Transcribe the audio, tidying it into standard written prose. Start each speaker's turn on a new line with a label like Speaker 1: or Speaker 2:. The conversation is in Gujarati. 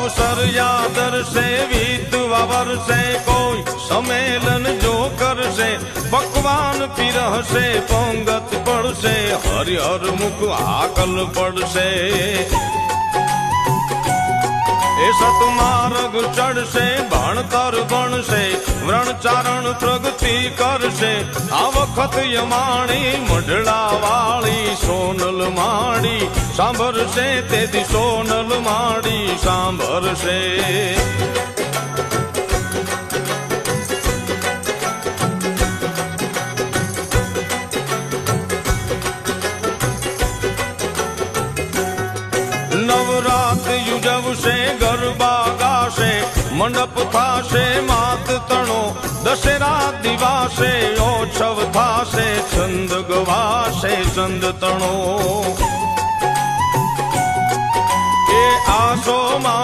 Speaker 1: અવસર યાદરશે વીતવા વર્ષે કોઈ સંમેલન જો કરશે પકવાન પીરહશે પંગત પડશે હરિહર મુખ આકલ પડશે એ સતમાર્ગ ચડશે ભણતર ભણશે વ્રણચારણ પ્રગતિ કરશે આ વખત યમાણી મઢડા વાળી સોનલ માડી સાંભળશે તેથી સોનલ માડી સાંભળશે નવરાત યુજવશે ગરબા ગાશે મંડપ થાશે માત તણો દશેરા દિવાસે ઓછવ થાશે છંદ ગવાશે ચંદ તણો એ આસો માં